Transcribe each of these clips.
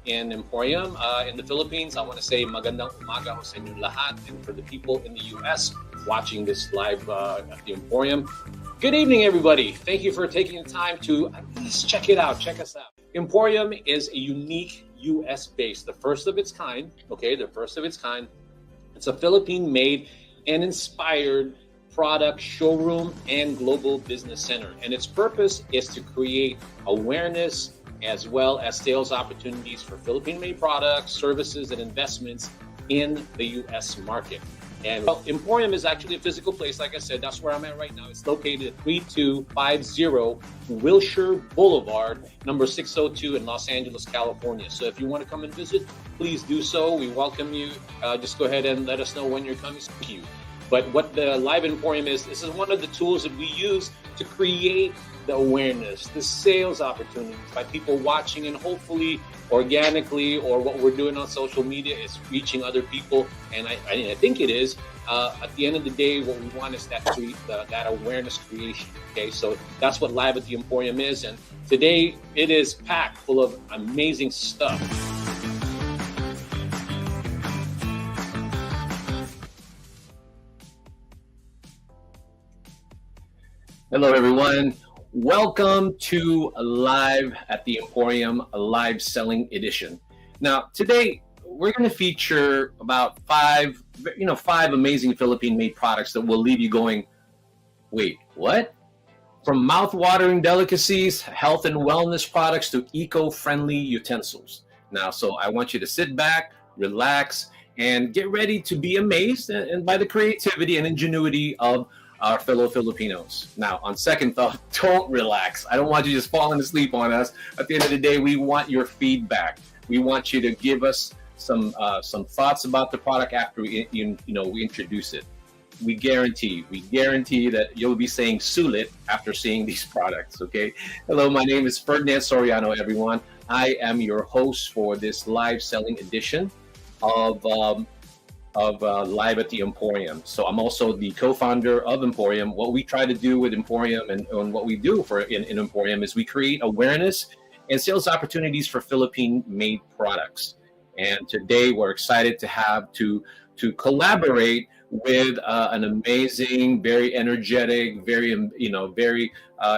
in EmPHorium. In the Philippines, I want to say magandang umaga ho sa inyong lahat. And for the people in the US watching this live at the EmPHorium, good evening, everybody. Thank you for taking the time to at least check it out. Check us out. EmPHorium is a unique US based, the first of its kind. Okay, the first of its kind. It's a Philippine-made and inspired product showroom and global business center. And its purpose is to create awareness as well as sales opportunities for Philippine-made products, services, and investments in the US market. And EmPHorium is actually a physical place. Like I said, that's where I'm at right now. It's located at 3250 Wilshire Boulevard, number 602 in Los Angeles, California. So if you want to come and visit, please do so. We welcome you. Just go ahead and let us know when you're coming. Thank you. But what the Live EmPHorium is, this is one of the tools that we use to create the awareness, the sales opportunities by people watching, and hopefully organically, or what we're doing on social media is reaching other people. And I think it is. At the end of the day, what we want is that awareness creation. Okay, so that's what Live at the EmPHorium is. And today it is packed full of amazing stuff. Hello, everyone. Welcome to Live at the EmPHorium, a live selling edition. Now, today we're going to feature about five amazing Philippine-made products that will leave you going, wait, what? From mouth-watering delicacies, health and wellness products to eco-friendly utensils. Now, so I want you to sit back, relax, and get ready to be amazed and by the creativity and ingenuity of our fellow Filipinos. Now, on second thought, don't relax. I don't want you just falling asleep on us. At the end of the day, we want your feedback. We want you to give us some thoughts about the product after we introduce it. We guarantee that you'll be saying sulit after seeing these products. Okay. Hello, my name is Ferdinand Soriano. Everyone, I am your host for this live selling edition of Live at the EmPHorium. So I'm also the co-founder of EmPHorium. What we try to do with EmPHorium and what we do in EmPHorium is we create awareness and sales opportunities for Philippine-made products. And today we're excited to have to collaborate with an amazing, very energetic, very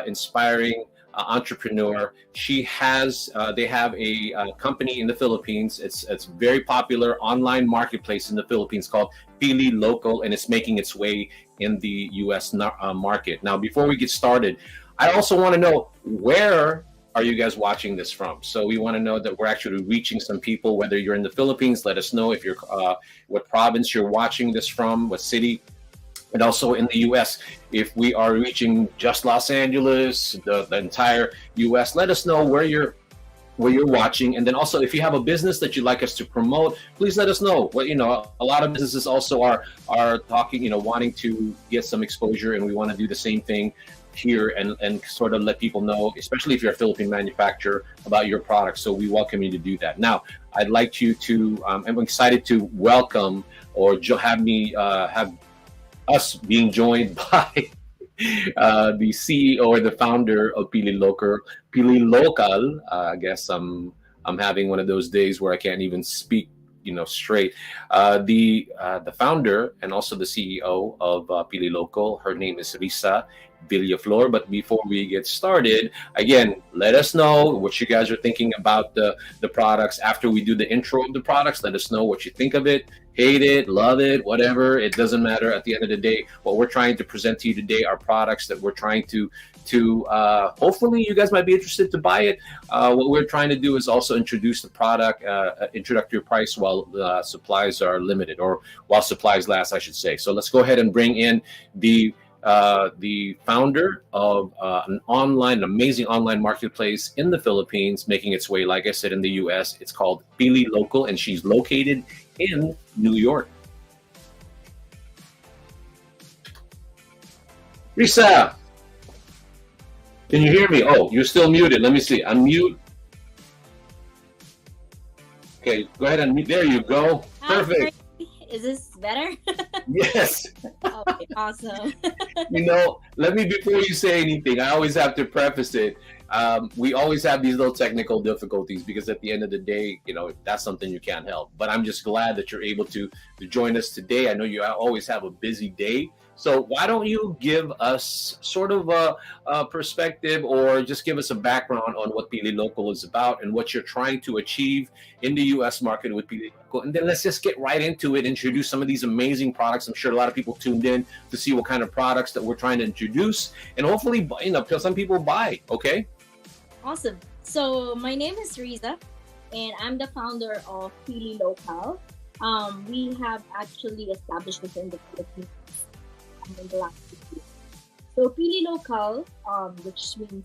inspiring entrepreneur. They have a company in the Philippines. It's very popular online marketplace in the Philippines called Pili Lokal, and it's making its way in the US market. Now, before we get started, I also want to know, where are you guys watching this from? So we want to know that we're actually reaching some people. Whether you're in the Philippines, let us know if you're what province you're watching this from, what city. And also in the U.S., if we are reaching just Los Angeles, the entire U.S., let us know where you're watching. And then also, if you have a business that you'd like us to promote, please let us know. Well, a lot of businesses also are talking, wanting to get some exposure, and we want to do the same thing here and sort of let people know, especially if you're a Philippine manufacturer, about your product. So we welcome you to do that. Now, I'd like you to, I'm excited to welcome or have us being joined by the CEO or the founder of Pili Lokal. I guess I'm having one of those days where I can't even speak, straight. The founder and also the CEO of Pili Lokal, her name is Risa Villaflor. But before we get started, again, let us know what you guys are thinking about the products. After we do the intro of the products, let us know what you think of it. Hate it, love it, whatever. It doesn't matter. At the end of the day, what we're trying to present to you today are products that we're trying to hopefully you guys might be interested to buy it. What we're trying to do is also introduce the product, introductory price while the supplies are limited, or while supplies last, I should say. So let's go ahead and bring in the founder of an amazing online marketplace in the Philippines, making its way, like I said, in the U.S. It's called Pili Lokal, and she's located in New York. Risa, can you hear me? Oh, you're still muted. Let me see. Unmute. Okay, go ahead and mute. There you go. Perfect. Is this better? Yes. Okay, awesome. Let me, before you say anything, I always have to preface it. We always have these little technical difficulties because at the end of the day, that's something you can't help. But I'm just glad that you're able to join us today. I know you always have a busy day. So why don't you give us sort of a perspective, or just give us a background on what Pili Local is about and what you're trying to achieve in the U.S. market with Pili Local. And then let's just get right into it, introduce some of these amazing products. I'm sure a lot of people tuned in to see what kind of products that we're trying to introduce, and hopefully, some people buy. Okay. Awesome. So my name is Riza, and I'm the founder of Pili Lokal. We have actually established this in the Philippines in the last 2 years. So Pili Lokal, which means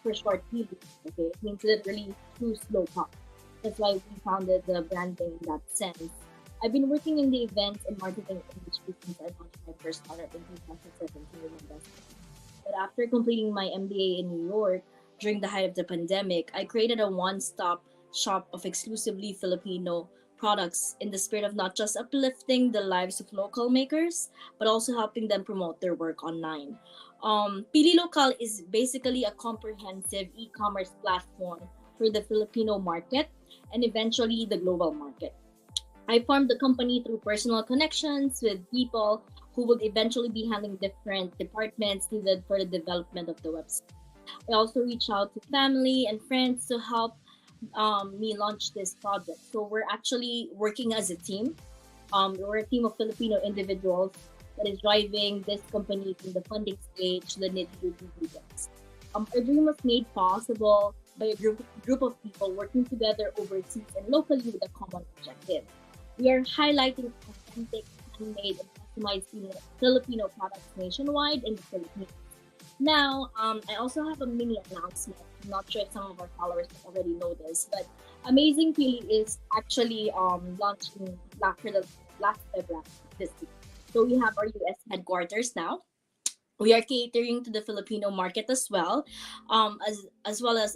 for short Pili, okay, it means literally choose local. That's why we founded the brand name in that sense. I've been working in the events and marketing industry since I launched my first startup in 2017 with investment. But after completing my MBA in New York during the height of the pandemic, I created a one-stop shop of exclusively Filipino products in the spirit of not just uplifting the lives of local makers, but also helping them promote their work online. Pili Local is basically a comprehensive e-commerce platform for the Filipino market and eventually the global market. I formed the company through personal connections with people who would eventually be handling different departments needed for the development of the website. I also reach out to family and friends to help me launch this project. So we're actually working as a team. We're a team of Filipino individuals that is driving this company from the funding stage to the nitty-gritty details. Our dream was made possible by a group of people working together overseas and locally with a common objective. We are highlighting authentic, handmade, and customized Filipino products nationwide in the Philippines. Now, I also have a mini announcement. I'm not sure if some of our followers already know this, but Amazing Pili is actually launching after the last February this week. So we have our US headquarters now. We are catering to the Filipino market as well, as well as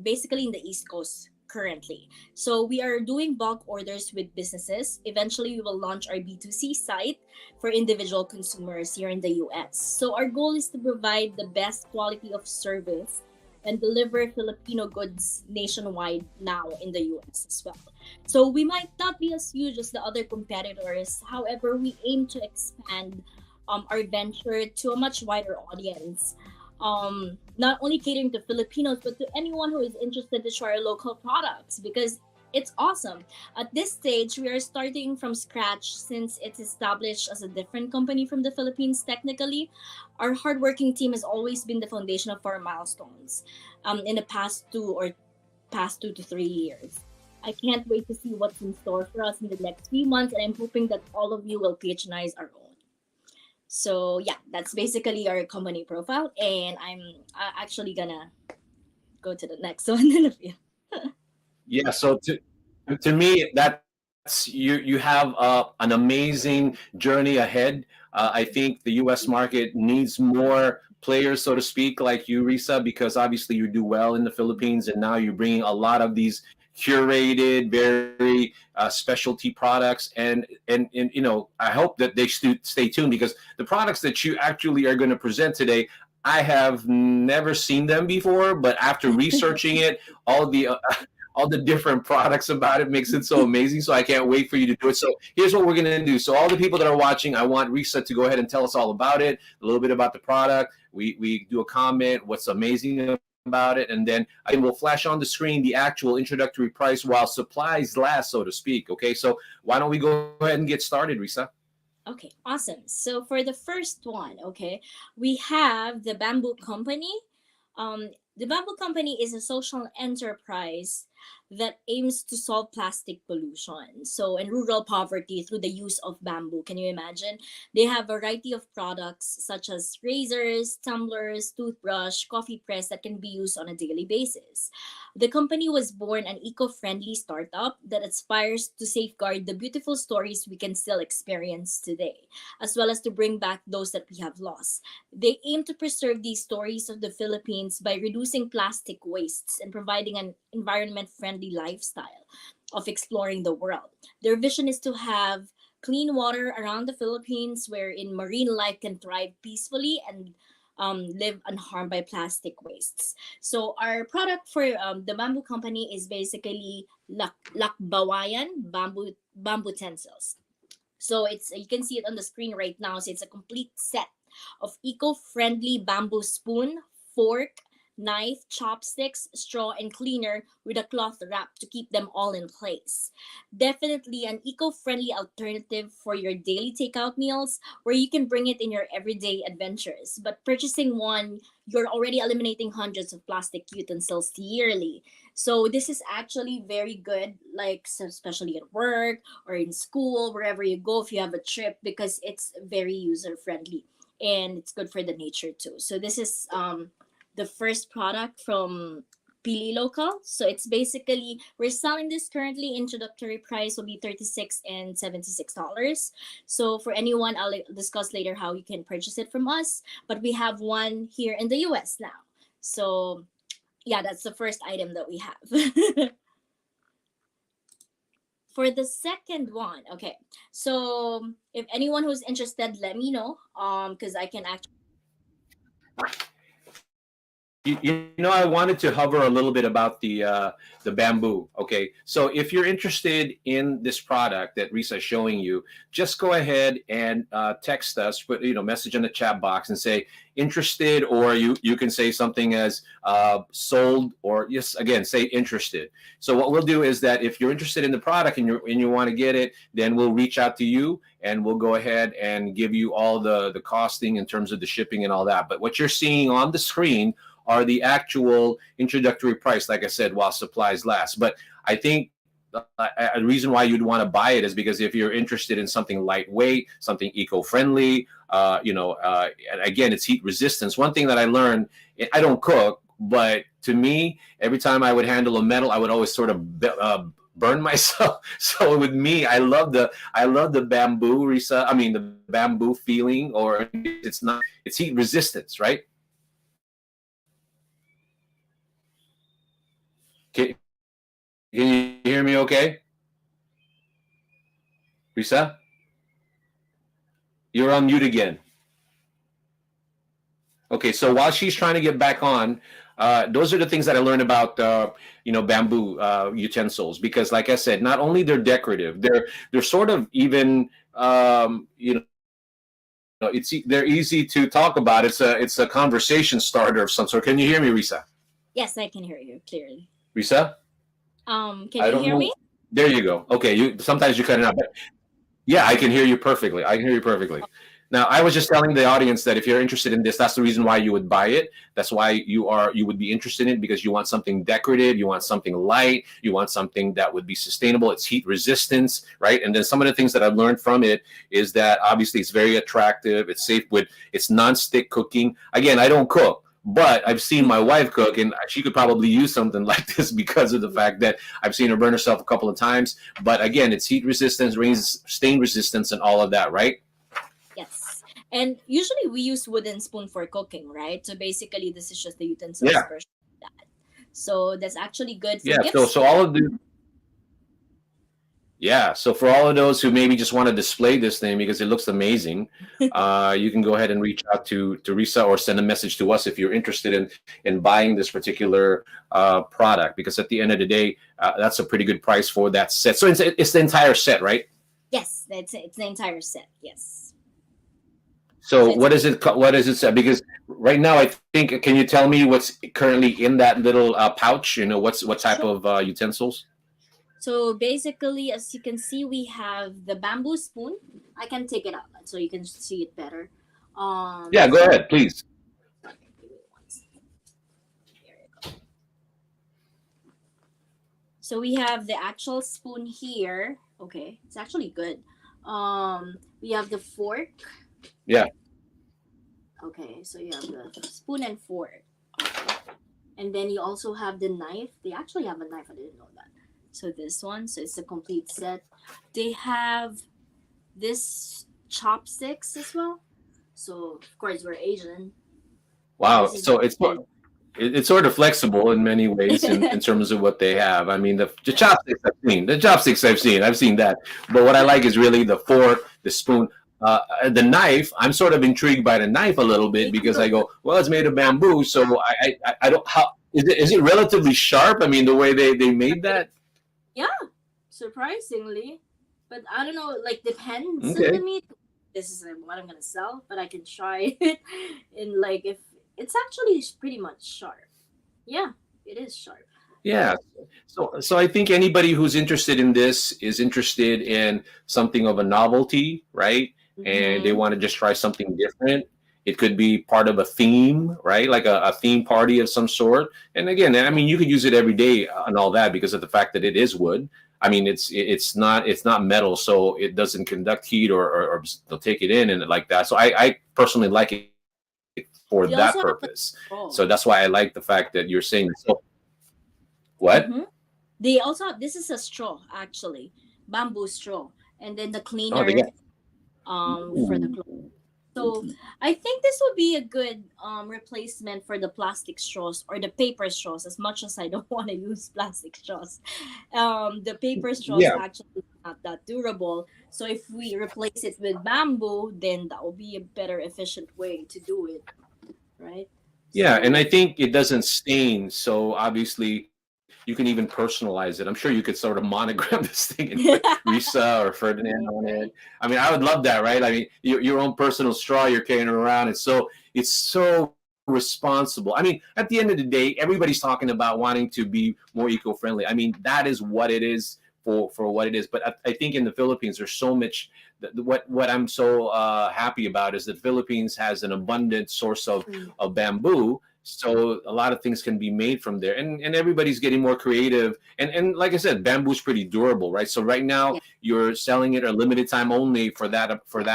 basically in the East Coast currently. So we are doing bulk orders with businesses. Eventually, we will launch our B2C site for individual consumers here in the US. So our goal is to provide the best quality of service and deliver Filipino goods nationwide now in the US as well. So we might not be as huge as the other competitors. However, we aim to expand our venture to a much wider audience. Not only catering to Filipinos, but to anyone who is interested to try our local products because it's awesome. At this stage, we are starting from scratch since it's established as a different company from the Philippines technically. Our hardworking team has always been the foundation of our milestones in the past 2 to 3 years. I can't wait to see what's in store for us in the next few months, and I'm hoping that all of you will patronize our own. So yeah, that's basically our company profile, and I'm actually gonna go to the next one in a few. Yeah. So to me, that's you have an amazing journey ahead. I think the U.S. market needs more players, so to speak, like you, Risa, because obviously you do well in the Philippines, and now you're bringing a lot of these curated, very specialty products, and I hope that they stay tuned because the products that you actually are going to present today. I have never seen them before, but after researching it, all the all the different products about it makes it so amazing. So I can't wait for you to do it. So here's what we're going to do. So all the people that are watching, I want Risa to go ahead and tell us all about it, a little bit about the product. We do a comment, what's amazing about it, and then again we'll flash on the screen the actual introductory price while supplies last, so to speak. Okay, so why don't we go ahead and get started, Risa? Okay, awesome. So for the first one, okay, we have the Bamboo Company. The Bamboo Company is a social enterprise that aims to solve plastic pollution. So, and rural poverty through the use of bamboo. Can you imagine? They have a variety of products such as razors, tumblers, toothbrush, coffee press that can be used on a daily basis. The company was born an eco-friendly startup that aspires to safeguard the beautiful stories we can still experience today, as well as to bring back those that we have lost. They aim to preserve these stories of the Philippines by reducing plastic wastes and providing an environment friendly lifestyle of exploring the world. Their vision is to have clean water around the Philippines wherein marine life can thrive peacefully and live unharmed by plastic wastes. So our product for the bamboo company is basically lakbawayan bamboo utensils. So it's, you can see it on the screen right now. So it's a complete set of eco-friendly bamboo spoon, fork, knife, chopsticks, straw, and cleaner with a cloth wrap to keep them all in place. Definitely an eco-friendly alternative for your daily takeout meals where you can bring it in your everyday adventures. But purchasing one, you're already eliminating hundreds of plastic utensils yearly. So this is actually very good, like especially at work or in school, wherever you go, if you have a trip, because it's very user friendly and it's good for the nature too. So this is the first product from Pili Local. So it's basically, we're selling this currently, introductory price will be $36 and $76. So for anyone, I'll discuss later how you can purchase it from us. But we have one here in the US now. So yeah, that's the first item that we have. For the second one, okay. So if anyone who's interested, let me know. Because I can actually. I wanted to hover a little bit about the bamboo. Okay, so if you're interested in this product that Risa is showing you, just go ahead and text us, put message in the chat box and say interested, or you can say something as sold, or just again say interested. So what we'll do is that if you're interested in the product and you want to get it, then we'll reach out to you and we'll go ahead and give you all the costing in terms of the shipping and all that. But what you're seeing on the screen are the actual introductory price, like I said, while supplies last. But I think a reason why you'd want to buy it is because if you're interested in something lightweight, something eco-friendly, and again, it's heat resistance. One thing that I learned, I don't cook, but to me, every time I would handle a metal, I would always sort of burn myself. So with me, I love the bamboo, Risa. I mean, the bamboo feeling, or it's heat resistance, right? Can you hear me okay? Risa? You're on mute again. Okay, so while she's trying to get back on, those are the things that I learned about bamboo utensils, because like I said, not only they're decorative, they're sort of even they're easy to talk about. It's a conversation starter of some sort. Can you hear me, Risa? Yes, I can hear you clearly. Risa? Can you hear me? There you go. Okay, sometimes you cut it out. But yeah, I can hear you perfectly. Now, I was just telling the audience that if you're interested in this, that's the reason why you would buy it. That's why you would be interested in it, because you want something decorative, you want something light, you want something that would be sustainable. It's heat resistance, right? And then some of the things that I've learned from it is that obviously it's very attractive. It's safe it's non-stick cooking. Again, I don't cook, but I've seen my wife cook, and she could probably use something like this because of the fact that I've seen her burn herself a couple of times. But again, it's heat resistance, stain resistance, and all of that, right? Yes. And usually we use wooden spoon for cooking, right? So basically, this is just the utensils version of that. So that's actually good for gifts. So all of the so for all of those who maybe just want to display this thing because it looks amazing, you can go ahead and reach out to Risa or send a message to us if you're interested in buying this particular product, because at the end of the day, that's a pretty good price for that set. So it's the entire set, right? Yes, it's the entire set. Yes. So what is it? What is it? Because right now, I think, can you tell me what's currently in that little pouch? What type of utensils? So basically, as you can see, we have the bamboo spoon. I can take it out so you can see it better. Yeah, go ahead, please. So we have the actual spoon here. Okay, it's actually good. We have the fork. Yeah. Okay, so you have the spoon and fork. Okay. And then you also have the knife. They actually have a knife. I didn't know that. So this one, so it's a complete set. They have this chopsticks as well. So of course we're Asian. Wow. So it's sort of flexible in many ways in terms of what they have. I mean, the chopsticks I've seen. I've seen that. But what I like is really the fork, the spoon. The knife, I'm sort of intrigued by the knife a little bit Me because too. I go, well, it's made of bamboo, so I don't how is it relatively sharp? I mean, the way they made that. Yeah, surprisingly. But I don't know, like depends on the Okay. meat. This is what I'm gonna sell, but I can try it in like if it's actually pretty much sharp. Yeah, it is sharp. Yeah. So I think anybody who's interested in this is interested in something of a novelty, right? And they Mm-hmm. want to just try something different. It could be part of a theme, right? Like a theme party of some sort. And again, I Yeah. mean, you could use it every day and all that because of the fact that it is wood. I mean, it's not metal, so it doesn't conduct heat or they'll take it in and like that. So I personally like it for They that also have a purpose. straw. So that's why I like the fact that you're saying so. What? Mm-hmm. They also have, this is a straw actually, bamboo straw, and then the Oh, they cleaner got. for the clothes. So I think this would be a good replacement for the plastic straws or the paper straws. As much as I don't want to use plastic straws, the paper straws Yeah, actually not that durable. So if we replace it with bamboo, then that will be a better efficient way to do it, right? yeah, So and yeah, I think it doesn't stain, so obviously you can even personalize it. I'm sure you could sort of monogram this thing and put Risa or Ferdinand on it. right? I mean, I would love that, right? I mean, your own personal straw you're carrying around. It's so responsible. I mean, at the end of the day, everybody's talking about wanting to be more eco-friendly. I mean, that is what it is for what it is. But I think in the Philippines, there's so much. What I'm so happy about is that the Philippines has an abundant source Mm. of bamboo, so a lot of things can be made from there, and everybody's getting more creative, and like I said, bamboo's pretty durable, right? So right now Yeah. you're selling it a limited time only for that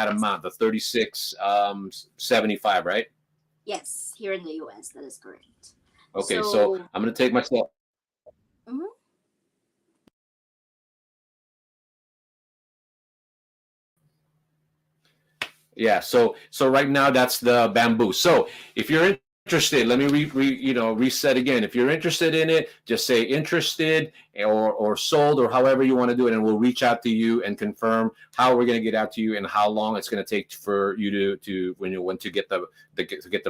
amount, the 36.75, right? Yes, here in the US, that is correct. Okay, so So I'm gonna take myself. mhm, Yeah, so right now that's the bamboo. So if you're interested, let me reset again. If you're interested in it, just say interested or sold or however you want to do it, and we'll reach out to you and confirm how we're going to get out to you and how long it's going to take for you to when you want to get the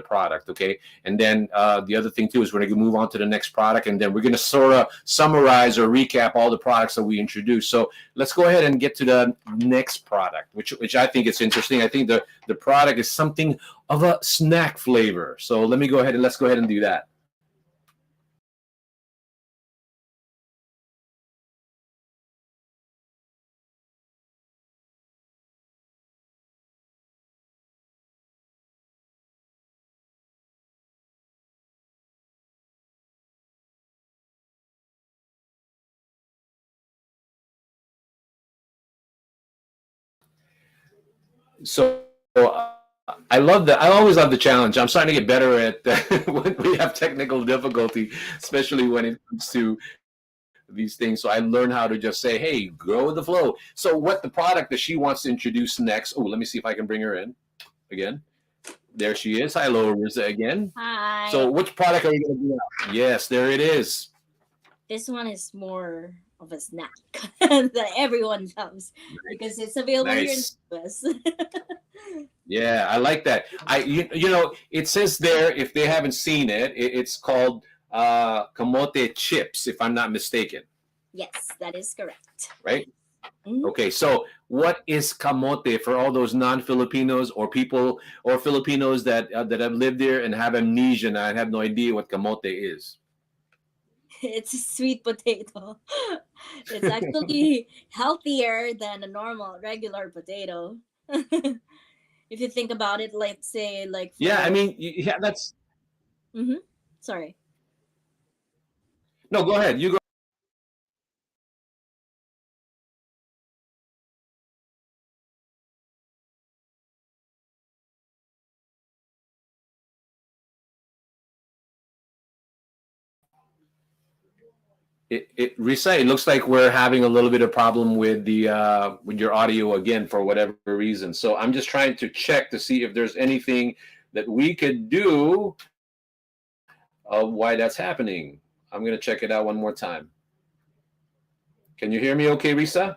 product. Okay, and then the other thing too is we're going to move on to the next product, and then we're going to sort of summarize or recap all the products that we introduced. So let's go ahead and get to the next product, which I think is interesting. I think the product is something of a snack flavor. So let's go ahead and do that. So I love that. I always love the challenge. I'm starting to get better at when we have technical difficulty, especially when it comes to these things. So I learn how to just say, "Hey, go with the flow." So what the product that she wants to introduce next? Oh, let me see if I can bring her in again. There she is. Hello, Riza again. hi. So which product are you going to do now? Yes, there it is. This one is more of a snack that everyone loves because Nice, it's available here in nice. the US. Yeah, I like that. It says there if they haven't seen it's called kamote chips, if I'm not mistaken, Yes, that is correct. right? Mhm. Okay, so what is kamote for all those non-Filipinos or people or Filipinos that have lived there and have amnesia and I have no idea what kamote is? It's a sweet potato. It's actually healthier than a normal regular potato. If you think about it, let's say like Yeah, I for mean, yeah, that's mm-hmm. Sorry. no. Go ahead. You go. Risa, it looks like we're having a little bit of problem with the with your audio again for whatever reason. So I'm just trying to check to see if there's anything that we could do of why that's happening. I'm gonna check it out one more time. Can you hear me okay, Risa?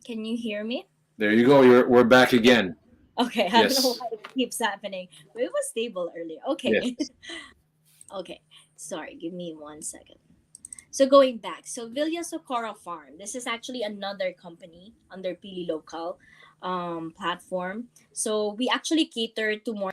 Can you hear me? There you go. We're back again. Okay, I don't know Yes. why it keeps happening, but it was stable earlier. Okay. Yes. Okay. Sorry, give me 1 second. So going back, so Villa Socorro Farm, this is actually another company under Pili Local platform. So we actually cater to more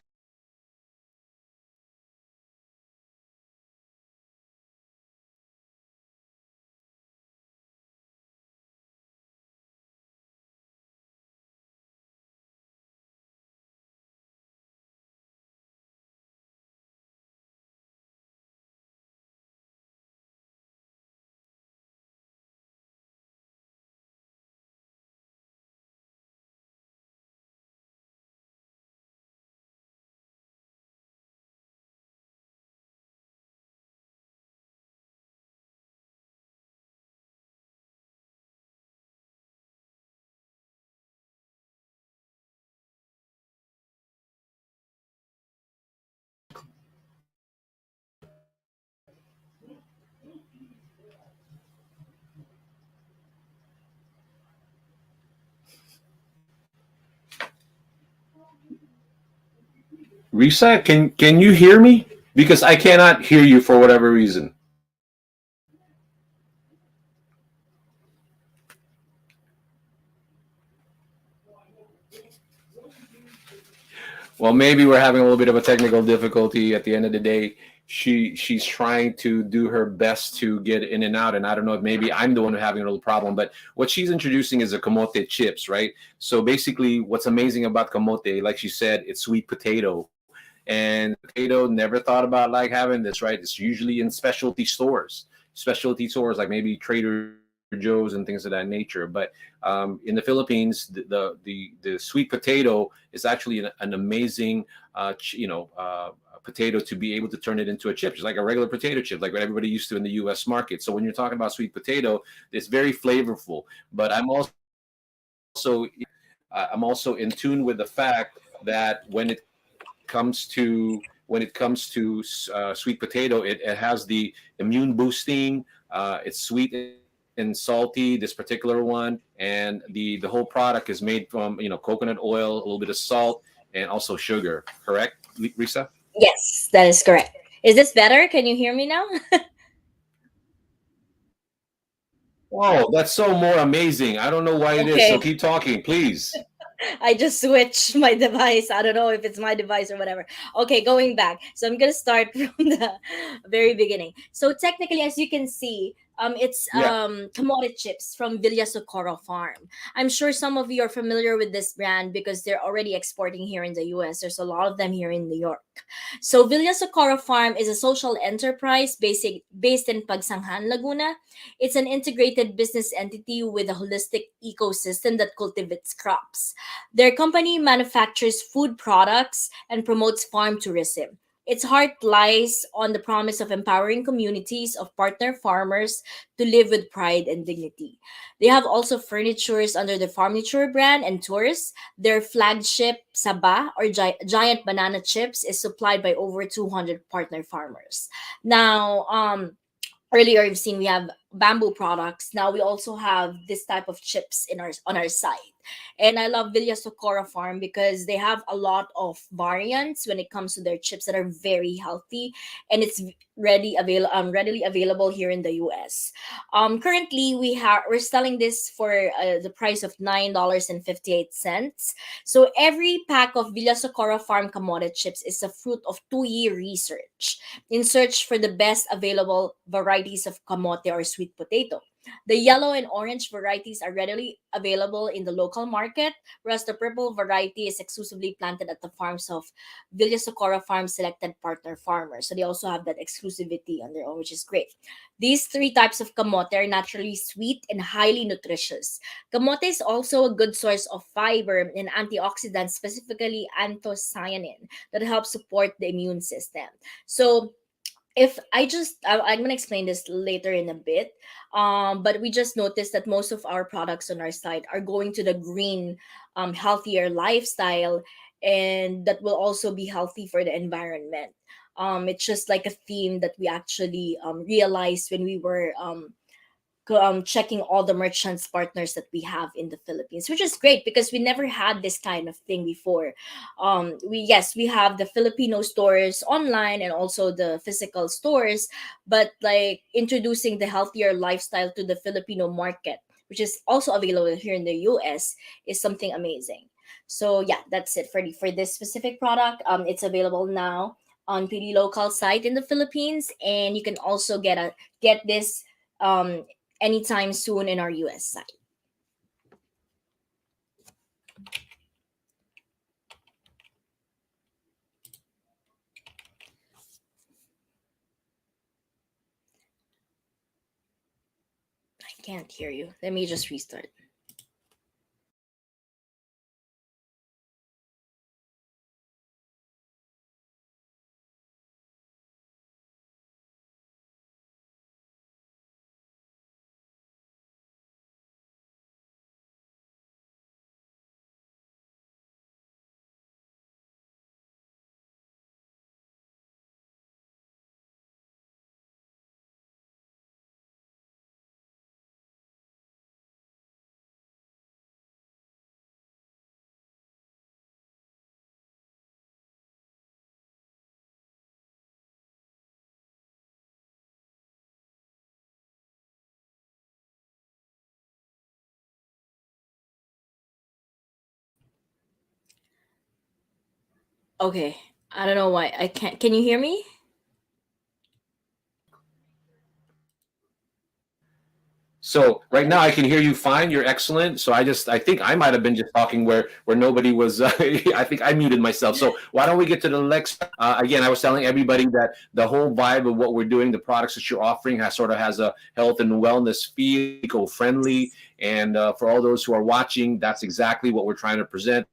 Risa, can you hear me? Because I cannot hear you for whatever reason. Well, maybe we're having a little bit of a technical difficulty. At the end of the day, she's trying to do her best to get in and out, and I don't know if maybe I'm the one who having a little problem. But what she's introducing is a kamote chips, right? So basically, what's amazing about kamote, like she said, it's sweet potato, and potato never thought about like having this, right? It's usually in specialty stores like maybe Trader Joe's and things of that nature. But in the Philippines, the sweet potato is actually an amazing, potato to be able to turn it into a chip, just like a regular potato chip, like what everybody used to in the U.S. market. So when you're talking about sweet potato, it's very flavorful. But also I'm also in tune with the fact that when it comes to sweet potato, it has the immune boosting. It's sweet and salty. This particular one, and the whole product is made from coconut oil, a little bit of salt, and also sugar. Correct, Risa? Yes, that is correct. Is this better? Can you hear me now? Wow, that's so more amazing. I don't know why it is. So Okay. keep talking, please. I just switched my device. I don't know if it's my device or whatever. Okay, going back. So I'm gonna start from the very beginning. So technically, as you can see, it's Yeah. commodity chips from Villa Socorro Farm. I'm sure some of you are familiar with this brand because they're already exporting here in the US. There's a lot of them here in New York. So Villa Socorro Farm is a social enterprise based in Pagsanghan, Laguna. It's an integrated business entity with a holistic ecosystem that cultivates crops. Their company manufactures food products and promotes farm tourism. Its heart lies on the promise of empowering communities of partner farmers to live with pride and dignity. They have also furnitures under the Farmniture brand and tours. Their flagship Saba or giant banana chips is supplied by over 200 partner farmers. Now, earlier you've seen we have bamboo products. Now we also have this type of chips in our on our site. And I love Villa Socorro Farm because they have a lot of variants when it comes to their chips that are very healthy, and it's readily available here in the US. Currently we're selling this for the price of $9.58. So every pack of Villa Socorro Farm Kamote chips is a fruit of 2-year research in search for the best available varieties of kamote or sweet potato. The yellow and orange varieties are readily available in the local market, whereas the purple variety is exclusively planted at the farms of Villa Socorro Farm selected partner farmers. So they also have that exclusivity on their own, which is great. These three types of kamote are naturally sweet and highly nutritious. Kamote is also a good source of fiber and antioxidants, specifically anthocyanin, that helps support the immune system. So if I'm gonna explain this later in a bit, but we just noticed that most of our products on our site are going to the green, healthier lifestyle, and that will also be healthy for the environment. It's just like a theme that we actually realized when we were checking all the merchants partners that we have in the Philippines, which is great because we never had this kind of thing before. We Yes, we have the Filipino stores online and also the physical stores, but like introducing the healthier lifestyle to the Filipino market, which is also available here in the US, is something amazing. So yeah, that's it for this specific product. It's available now on Pili Local site in the Philippines, and you can also get this um anytime soon in our US site. I can't hear you. Let me just restart. Okay. I don't know why. I can't. Can you hear me? So right now I can hear you fine. You're excellent. So I think I might have been just talking where nobody was. I think I muted myself. So why don't we get to the next? Again, I was telling everybody that the whole vibe of what we're doing, the products that you're offering, has a health and wellness feel, eco-friendly, and for all those who are watching, that's exactly what we're trying to present.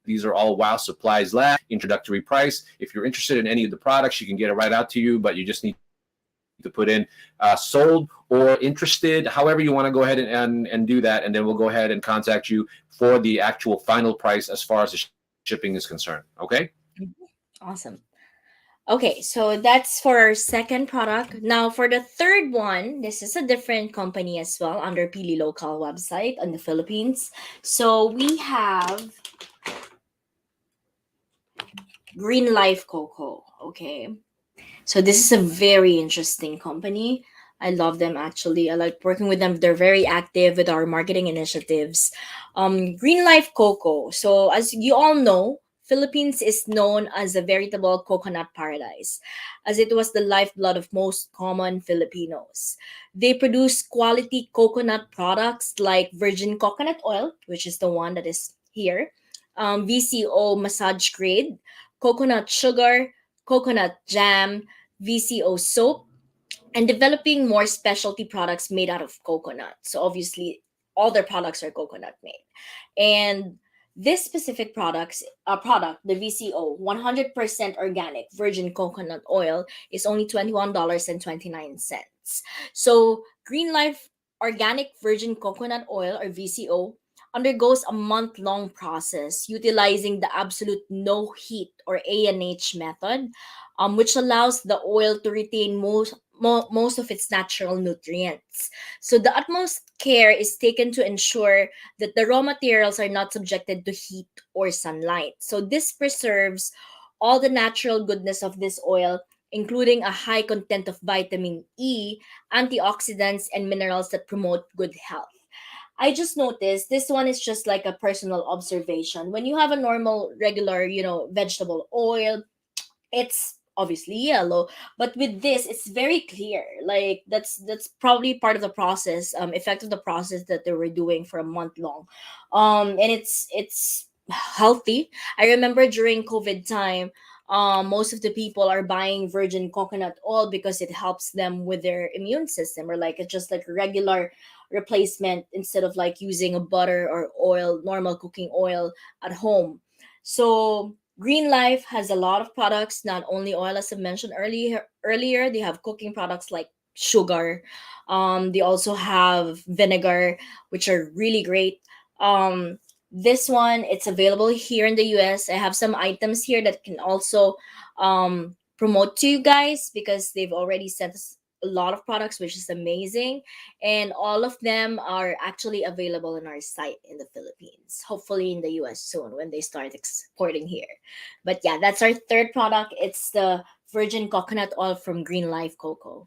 These are all Wow Supplies Lab introductory price. If you're interested in any of the products, you can get it right out to you, but you just need to put in sold or interested, however you want to go ahead and do that. And then we'll go ahead and contact you for the actual final price as far as the shipping is concerned. Okay. Mhm. Awesome. Okay, so that's for our second product. Now, for the third one, this is a different company as well under Pili Local website in the Philippines. So we have Green Life Cocoa. Okay, so this is a very interesting company. I love them actually. I like working with them. They're very active with our marketing initiatives. Green Life Cocoa. So as you all know, Philippines is known as a veritable coconut paradise, as it was the lifeblood of most common Filipinos. They produce quality coconut products like virgin coconut oil, which is the one that is here, VCO massage grade, coconut sugar, coconut jam, VCO soap, and developing more specialty products made out of coconut. So obviously, all their products are coconut made. And this specific product, the VCO, 100% organic virgin coconut oil, is only $21.29. So Green Life Organic Virgin Coconut Oil, or VCO, undergoes a month-long process utilizing the absolute no heat or ANH method, which allows the oil to retain most of its natural nutrients. So the utmost care is taken to ensure that the raw materials are not subjected to heat or sunlight. So this preserves all the natural goodness of this oil, including a high content of vitamin E, antioxidants, and minerals that promote good health. I just noticed this one is just like a personal observation. When you have a normal, regular, vegetable oil, it's obviously yellow, but with this it's very clear. Like that's probably part of the process, effect of the process that they were doing for a month long. And it's healthy. I remember during COVID time, most of the people are buying virgin coconut oil because it helps them with their immune system, or like it's just like a regular replacement instead of like using a butter or oil, normal cooking oil at home. So Green Life has a lot of products, not only oil as I mentioned earlier, they have cooking products like sugar. They also have vinegar, which are really great. This one, it's available here in the US. I have some items here that can also promote to you guys because they've already sent us a lot of products, which is amazing. And all of them are actually available on our site in the Philippines, hopefully in the US soon when they start exporting here. But yeah, that's our third product. It's the virgin coconut oil from Green Life Cocoa.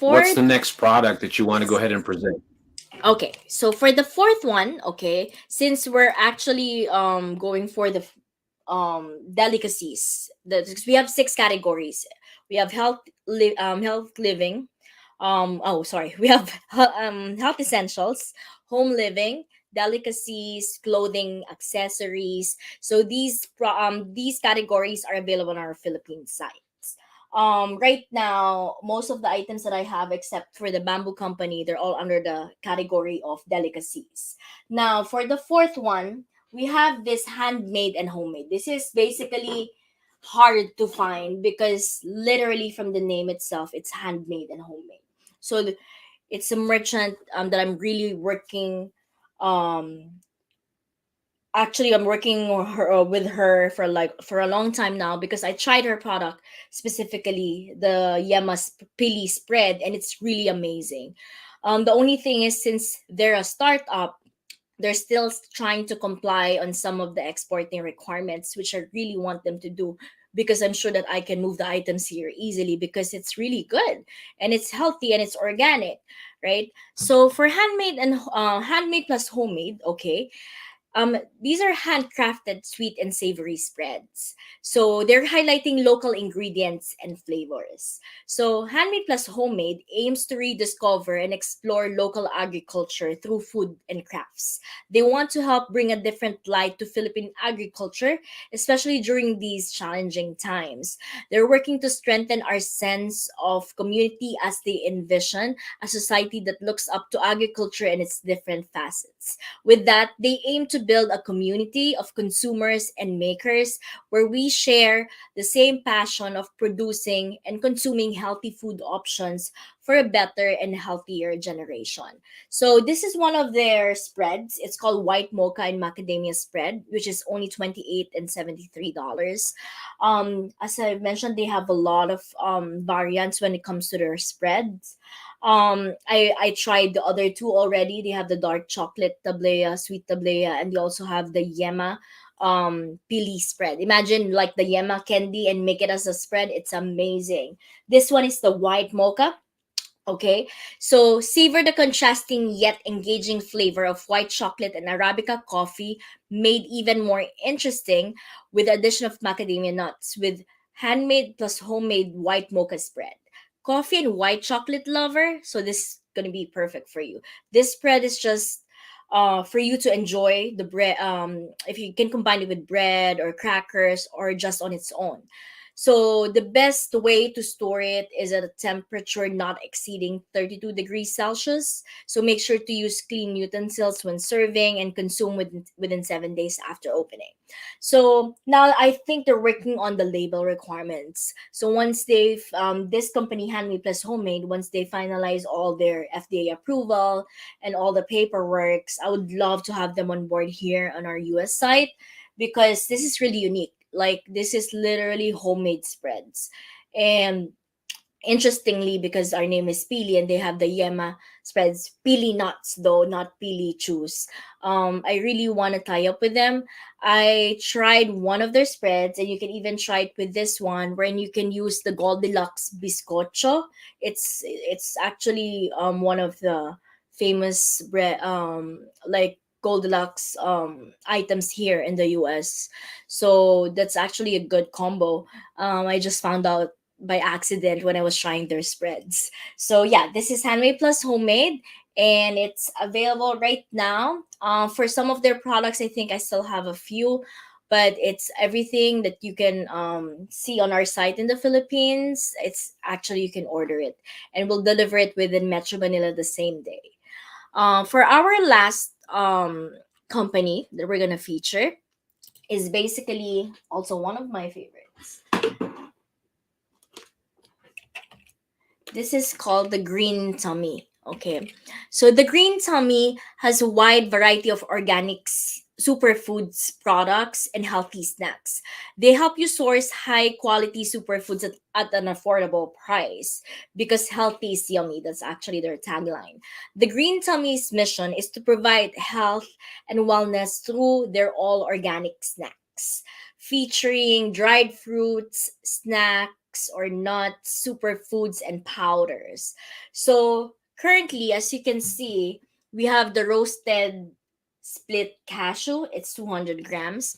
What's the Fourth, next product that you want to go yes. ahead and present? Okay, so for the fourth one, okay, since we're actually going for the delicacies, we have six categories. We have health living, oh sorry, we have health essentials, home living, delicacies, clothing, accessories. So these categories are available on our Philippine site. Right now, most of the items that I have, except for the bamboo company, they're all under the category of delicacies. Now, for the fourth one, we have this handmade and homemade. This is basically hard to find because literally from the name itself, it's handmade and homemade. So it's a merchant that I'm really working um actually I'm working with her for for a long time now because I tried her product, specifically the Yema's Pili spread, and it's really amazing. The only thing is, since they're a startup, they're still trying to comply on some of the exporting requirements, which I really want them to do, because I'm sure that I can move the items here easily because it's really good and it's healthy and it's organic, right? So for handmade plus homemade, okay, these are handcrafted sweet and savory spreads. So they're highlighting local ingredients and flavors. So handmade plus homemade aims to rediscover and explore local agriculture through food and crafts. They want to help bring a different light to Philippine agriculture, especially during these challenging times. They're working to strengthen our sense of community as they envision a society that looks up to agriculture and its different facets. With that, they aim to build a community of consumers and makers where we share the same passion of producing and consuming healthy food options for a better and healthier generation. So this is one of their spreads. It's called white mocha and macadamia spread, which is only 28 and $73. As I mentioned, they have a lot of variants when it comes to their spreads. I tried the other two already. They have the dark chocolate tablea, sweet tablea, and they also have the yema pili spread. Imagine like the yema candy and make it as a spread. It's amazing. This one is the white mocha. Okay, so savor the contrasting yet engaging flavor of white chocolate and Arabica coffee, made even more interesting with the addition of macadamia nuts with handmade plus homemade white mocha spread. Coffee and white chocolate lover, so this is gonna be perfect for you. This spread is just for you to enjoy the bread. If you can combine it with bread or crackers or just on its own. So the best way to store it is at a temperature not exceeding 32 degrees Celsius. So make sure to use clean utensils when serving and consume within 7 days after opening. So now I think they're working on the label requirements. So once this company, Handmade Plus Homemade, once they finalize all their FDA approval and all the paperwork, I would love to have them on board here on our US site because this is really unique. Like this is literally homemade spreads. And interestingly, because our name is Pili and they have the Yema spreads, Pili nuts though, not Pili chews. I really want to tie up with them. I tried one of their spreads, and you can even try it with this one, wherein you can use the Goldilocks biscocho. It's actually one of the famous bread like Goldilocks items here in the US. So that's actually a good combo. I just found out by accident when I was trying their spreads. So yeah, this is handmade plus homemade, and it's available right now. For some of their products, I think I still have a few, but it's everything that you can see on our site in the Philippines. It's actually you can order it, and we'll deliver it within Metro Manila the same day. For our last company that we're gonna feature is basically also one of my favorites. This is called the green tummy. Okay. So the green tummy has a wide variety of organics, superfoods products, and healthy snacks. They help you source high quality superfoods at an affordable price because healthy is yummy. That's actually their tagline. The green tummy's mission is to provide health and wellness through their all organic snacks, featuring dried fruits, snacks or nuts, superfoods, and powders. So currently, as you can see, we have the roasted split cashew. It's 200 grams.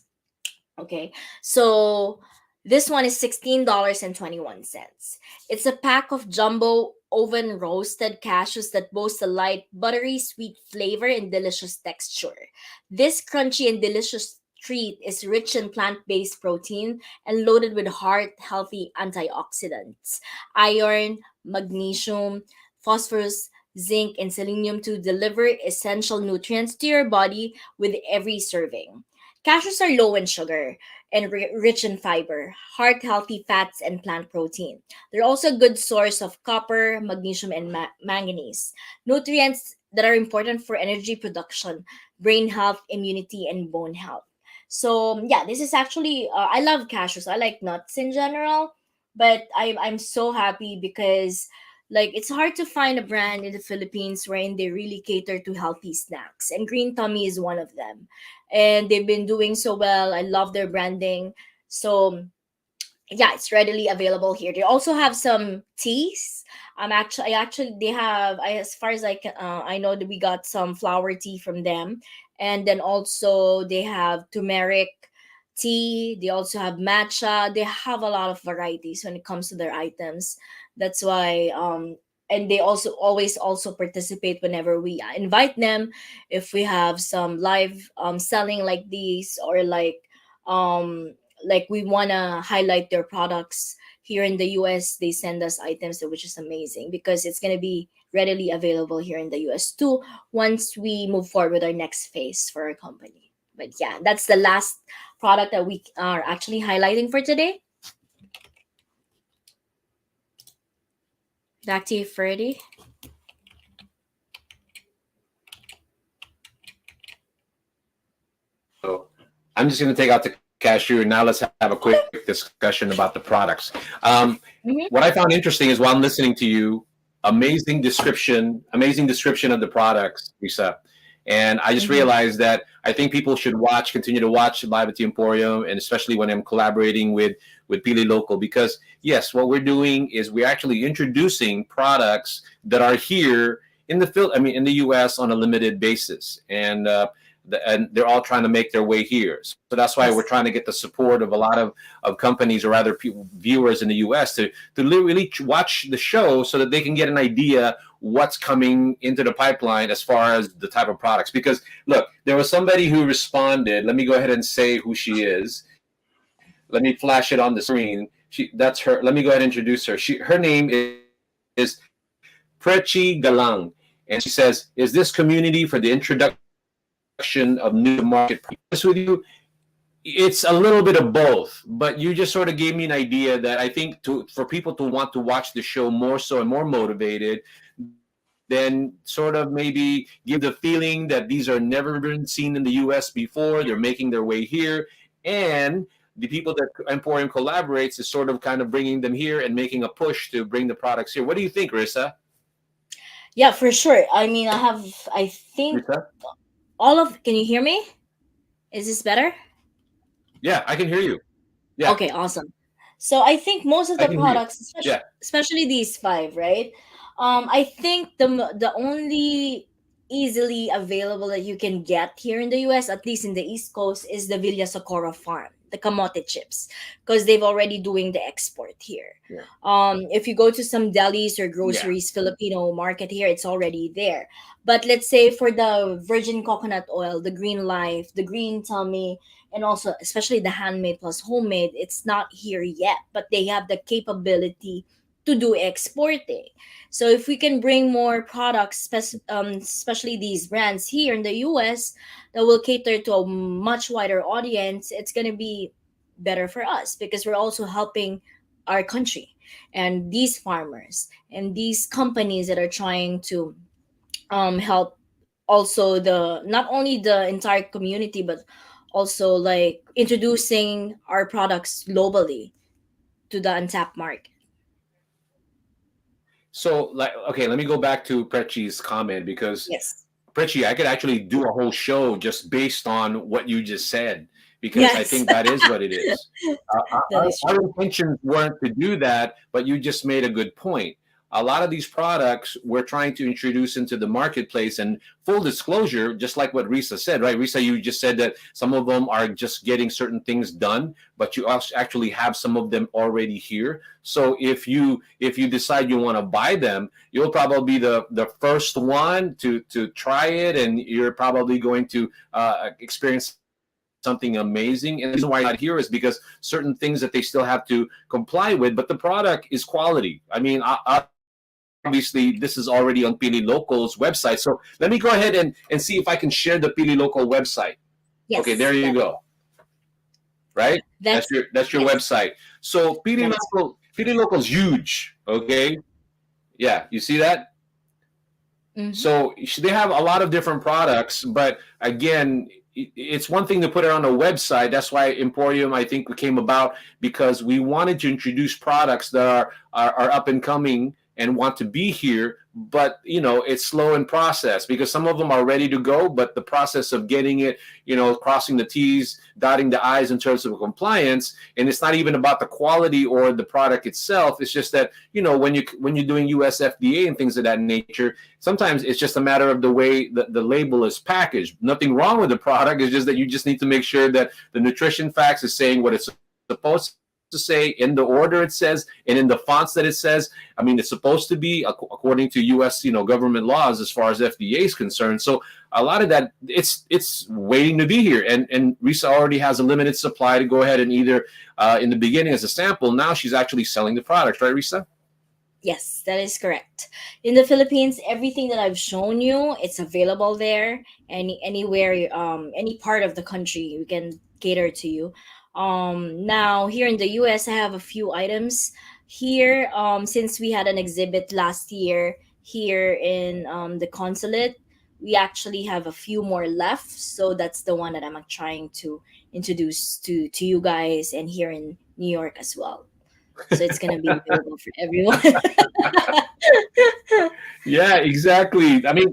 Okay. So this one is $16.21. It's a pack of jumbo oven roasted cashews that boast a light, buttery, sweet flavor and delicious texture. This crunchy and delicious treat is rich in plant-based protein and loaded with heart-healthy antioxidants, iron, magnesium, phosphorus, zinc, and selenium to deliver essential nutrients to your body with every serving. Cashews are low in sugar and rich in fiber, heart healthy fats, and plant protein. They're also a good source of copper, magnesium, and manganese, nutrients that are important for energy production, brain health, immunity, and bone health. So, yeah, this is actually, I love cashews. I like nuts in general, but I'm so happy because like it's hard to find a brand in the Philippines wherein they really cater to healthy snacks, and Green Tummy is one of them, and they've been doing so well. I love their branding. So yeah, it's readily available here. They also have some teas. I actually they have as far as I know that we got some flower tea from them, and then also they have turmeric tea. They also have matcha. They have a lot of varieties when it comes to their items. That's why and they also always also participate whenever we invite them, if we have some live selling like these, or um like we want to highlight their products here in the US. They send us items, which is amazing because it's going to be readily available here in the US too once we move forward with our next phase for our company. But yeah, that's the last product that we are actually highlighting for today. Back to you, Freddie. So I'm just going to take out the cashew. And now let's have a quick discussion about the products. What I found interesting is while I'm listening to you, amazing description of the products, Lisa. And I just Mm-hmm. realized that I think people should continue to watch Live at the Emporium, and especially when I'm collaborating with Pili Local, because yes, what we're doing is we're actually introducing products that are here in the U.S. on a limited basis, and they're all trying to make their way here. So that's why we're trying Yes. to get the support of a lot of companies, or rather people, viewers in the U.S. to really watch the show so that they can get an idea what's coming into the pipeline as far as the type of products. Because look, there was somebody who responded. Let me go ahead and say who she is. Let me flash it on the screen. That's her. Let me go ahead and introduce her. Her name is Prechi Galang, and she says, "Is this community for the introduction of new to market products?" Honest with you, it's a little bit of both, but you just sort of gave me an idea that I think for people to want to watch the show more so and more motivated, then sort of maybe give the feeling that these are never been seen in the US before. They're making their way here, and the people that Emporium collaborates is sort of kind of bringing them here and making a push to bring the products here. What do you think, Rissa? Yeah, for sure. I mean, I think Rissa? all of, can you hear me? Is this better? Yeah, I can hear you. Yeah, Okay, awesome. So I think most of I the can hear you. products, Yeah. especially these five, right? I think the only easily available that you can get here in the US, at least in the East Coast, is the Villa Socorro farm, the kamote chips, because they've already doing the export here. Yeah. If you go to some delis or Yeah. groceries, Filipino market here, it's already there. But let's say for the virgin coconut oil, the green life, the green tummy, and also especially the handmade plus homemade, it's not here yet, but they have the capability to do exporting. So if we can bring more products, especially these brands here in the US, that will cater to a much wider audience, it's going to be better for us because we're also helping our country, and these farmers and these companies that are trying to help also the not only the entire community, but also like introducing our products globally to the untapped market. So, like, okay, let me go back to Prechi's comment because Yes. Prechi, I could actually do a whole show just based on what you just said because I Yes. think that is what it is. That is Our true. intentions weren't to do that, but you just made a good point. A lot of these products we're trying to introduce into the marketplace, and full disclosure, just like what Risa said, right? Risa, you just said that some of them are just getting certain things done, but you also actually have some of them already here. So if you decide you want to buy them, you'll probably be the first one to try it, and you're probably going to experience something amazing. And the reason why not here is because certain things that they still have to comply with, but the product is quality. I mean, obviously, this is already on Pili Local's website. So let me go ahead and see if I can share the Pili Local website. Okay, there Yes. you go. Right? That's That's your yes. website. So That is Pili Local's huge. Okay. Yeah, you see that? mm-hmm. So they have a lot of different products, but again, it's one thing to put it on a website. That's why EmPHorium, I think, came about because we wanted to introduce products that are up and coming and want to be here, but it's slow in process because some of them are ready to go, but the process of getting it, crossing the T's, dotting the I's in terms of compliance, and it's not even about the quality or the product itself. It's just that when you're doing US FDA and things of that nature, sometimes it's just a matter of the way the label is packaged. Nothing wrong with the product. It's just that you just need to make sure that the nutrition facts is saying what it's supposed to say in the order it says and in the fonts that it says. I mean, it's supposed to be according to US government laws as far as FDA is concerned. So a lot of that it's waiting to be here, and Risa already has a limited supply to go ahead and either in the beginning as a sample. Now she's actually selling the product, right, Risa? Yes, that is correct. In the Philippines, everything that I've shown you, it's available there. Anywhere, any part of the country, we can cater to you. Now here in the US, I have a few items here. Since we had an exhibit last year here in the consulate, we actually have a few more left. So that's the one that I'm trying to introduce to you guys and here in New York as well. So it's gonna be available for everyone. Yeah, exactly. I mean,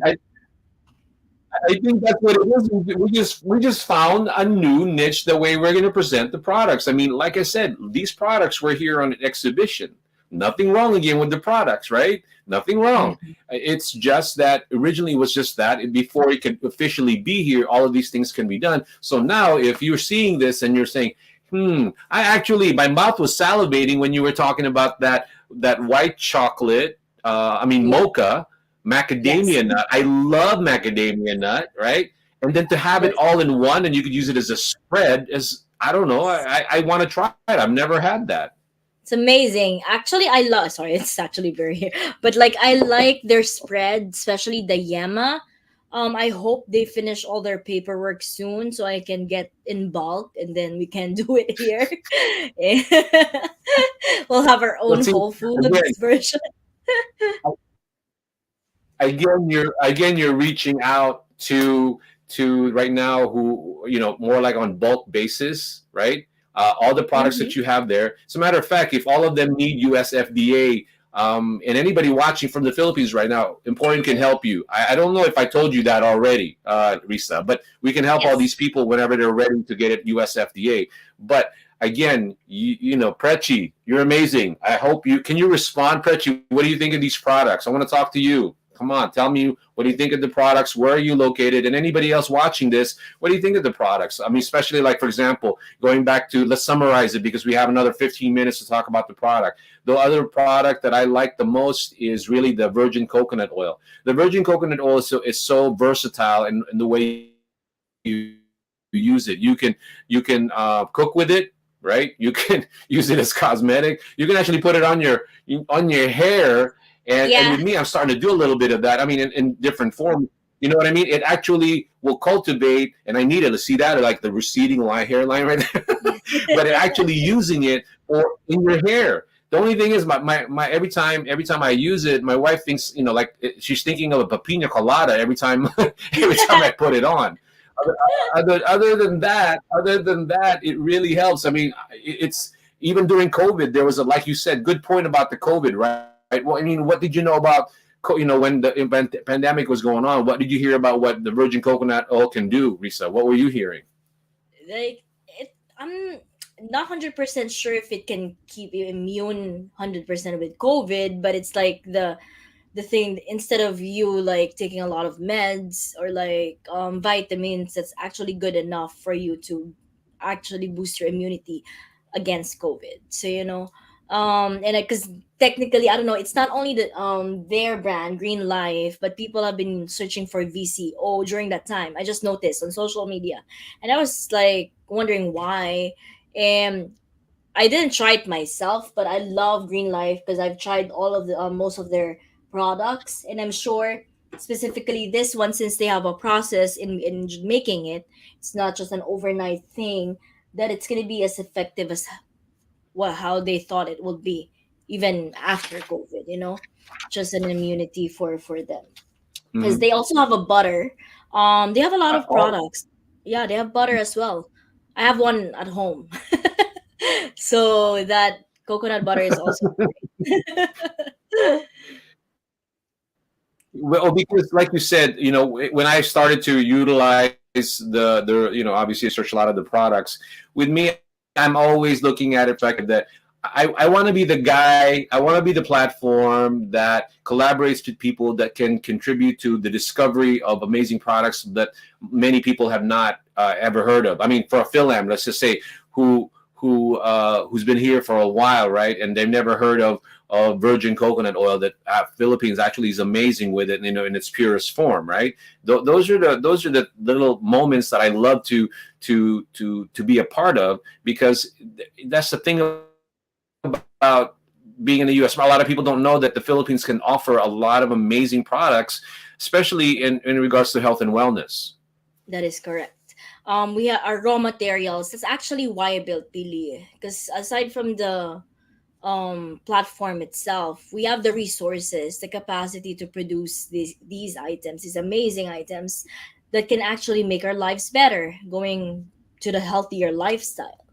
I think that's what it is. We just found a new niche the way we're going to present the products. I mean, like I said, these products were here on an exhibition. Nothing wrong again with the products, right? Nothing wrong. Mhm. It's just that originally it was just that before it could officially be here, all of these things can be done. So now, if you're seeing this and you're saying, my mouth was salivating when you were talking about that white chocolate. I mean, Yeah. mocha Yes. macadamia nut. I love macadamia nut, right? And then to have it That's all in one, and you could use it as a spread. Is I don't know. I want to try it. I've never had that. it's amazing. Actually, I love. Sorry, it's actually very, but like I like their spread, especially the yama. I hope they finish all their paperwork soon so I can get in bulk and then we can do it here. We'll have our Well, own see, Whole again, Foods version. again, you're reaching out to right now who more like on bulk basis, right? All the products Hmm. that you have there. As a matter of fact, if all of them need US FDA, and anybody watching from the Philippines right now, EmPHorium can help you. I don't know if I told you that already, Risa, but we can help all Yes. these people whenever they're ready to get it US FDA. But again, Prechi, you're amazing. I hope can you respond, Prechi? What do you think of these products? I want to talk to you. Come on, tell me what do you think of the products? Where are you located? And anybody else watching this, what do you think of the products? I mean, especially like, for example, going back to, let's summarize it because we have another 15 minutes to talk about the product. The other product that I like the most is really the virgin coconut oil. The virgin coconut oil is so versatile in the way you use it. You can cook with it, right? You can use it as cosmetic. You can actually put it on your hair. And Yeah. with me, I'm starting to do a little bit of that. I mean, in different forms. You know what I mean? It actually will cultivate, and I need it to see that, like the receding hairline right there. But it actually using it in your hair. The only thing is, my every time I use it, my wife thinks, like she's thinking of a pina colada every time every time I put it on. Other than that, it really helps. I mean, it's even during COVID, there was a, like you said, good point about the COVID, right? Well, I mean, what did you know about, when the pandemic was going on? What did you hear about what the virgin coconut oil can do, Risa? What were you hearing? Like it, I'm not 100% sure if it can keep you immune 100% with COVID, but it's like the thing, instead of you like taking a lot of meds or like vitamins, that's actually good enough for you to actually boost your immunity against COVID. So and because technically, I don't know, it's not only their brand Green Life, but people have been searching for VCO during that time. I just noticed on social media, and I was like wondering why. And I didn't try it myself, but I love Green Life because I've tried all of the most of their products, and I'm sure specifically this one, since they have a process in making it, it's not just an overnight thing. That it's gonna be as effective as how they thought it would be, even after COVID. Just an immunity for them, because Mm-hmm. they also have a butter. They have a lot of Oh, products. Yeah, they have butter as well. I have one at home. So that coconut butter is also great. well, because like you said, when I started to utilize the obviously I search a lot of the products. With me, I'm always looking at it perspective that I want to be the guy, I want to be the platform that collaborates with people that can contribute to the discovery of amazing products that many people have not ever heard of. I mean, for a Philam, let's just say, who's been here for a while, right? And they've never heard of virgin coconut oil that Philippines actually is amazing with it, in its purest form, right? Those are the little moments that I love to be a part of, because that's the thing about being in the U.S. A lot of people don't know that the Philippines can offer a lot of amazing products, especially in regards to health and wellness. That is correct. We have our raw materials. That's actually why I built Pili. Because aside from the platform itself, we have the resources, the capacity to produce these items, these amazing items that can actually make our lives better, going to the healthier lifestyle.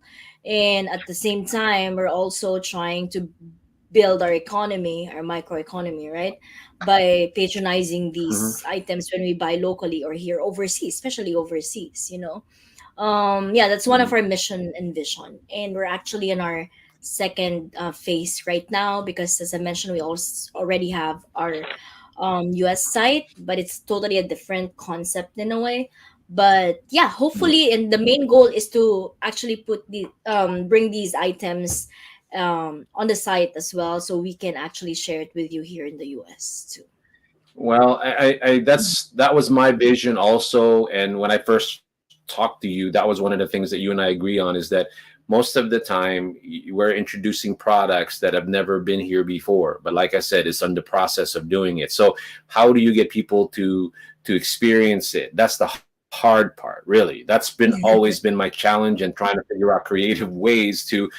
And at the same time, we're also trying to build our economy, our microeconomy, right? By patronizing these Mm-hmm. items when we buy locally or here overseas, especially overseas. Yeah, that's one of our Mm-hmm. mission and vision, and we're actually in our second phase right now, because as I mentioned, we also already have our US site, but it's totally a different concept in a way. But yeah, hopefully, and the main goal is to actually put the bring these items on the site as well, so we can actually share it with you here in the US too. Well, that was my vision also. And when I first talked to you, that was one of the things that you and I agree on, is that most of the time we're introducing products that have never been here before. But like I said, it's on the process of doing it. So how do you get people to experience it? That's the hard part, really. That's been always been my challenge, and trying to figure out creative ways to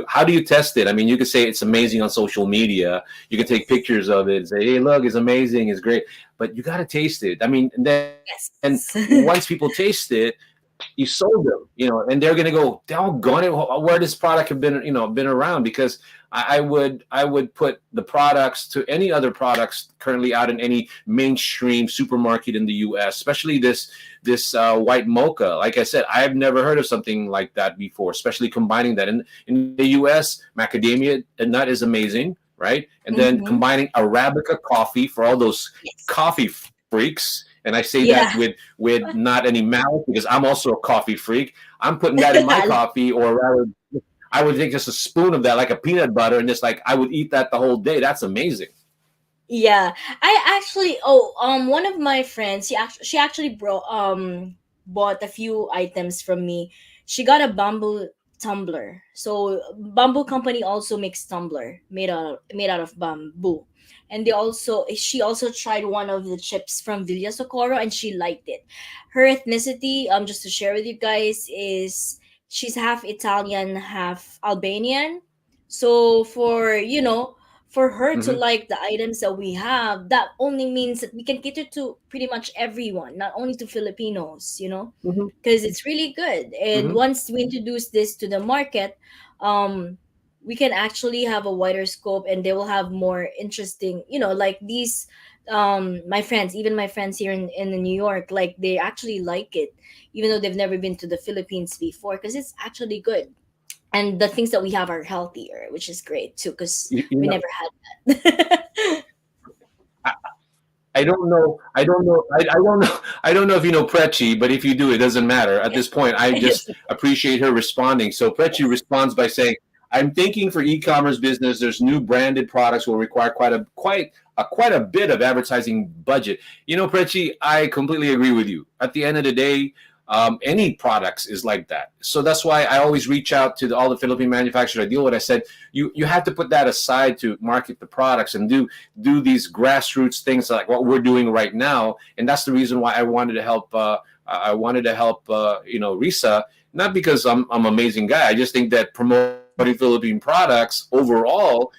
how do you test it? I mean, you could say it's amazing on social media. You can take pictures of it and say, hey, look, it's amazing, it's great. But you got to taste it. I mean, and then Yes. once people taste it, you sold them, and they're gonna go, doggone it, where this product have been around, because I would put the products to any other products currently out in any mainstream supermarket in the U.S., especially this white mocha. Like I said, I've never heard of something like that before, especially combining that in the U.S. Macadamia nut is amazing, right? And then Hmm. combining Arabica coffee for all those Yes. coffee freaks. And I say that Yeah. with not any malice, because I'm also a coffee freak. I'm putting that in my coffee, or rather, I would take just a spoon of that, like a peanut butter, and just like I would eat that the whole day. That's amazing. Yeah, I actually one of my friends, she actually bought a few items from me. She got a bamboo tumbler. So bamboo company also makes tumbler made out of bamboo. And she also tried one of the chips from Villa Socorro, and she liked it. Her ethnicity, just to share with you guys, is she's half Italian, half Albanian. So for for her to Hmm. like the items that we have, that only means that we can cater to pretty much everyone, not only to Filipinos, Hmm. because it's really good. And Hmm. once we introduce this to the market, um, we can actually have a wider scope, and they will have more interesting, like these. My friends, even my friends here in New York, like they actually like it, even though they've never been to the Philippines before, because it's actually good, and the things that we have are healthier, which is great too, because You we know, never had that. I don't know. I don't know. I don't know. I don't know if you know Preci, but if you do, it doesn't matter. At this point, I just appreciate her responding. So Preci responds by saying, "I'm thinking for e-commerce business, there's new branded products will require quite a bit of advertising budget." Preci, I completely agree with you. At the end of the day, any products is like that. So that's why I always reach out to all the Philippine manufacturers I deal with. I said, you have to put that aside to market the products and do these grassroots things like what we're doing right now. And that's the reason why I wanted to help. I wanted to help. Risa, not because I'm an amazing guy. I just think that promoting Philippine products overall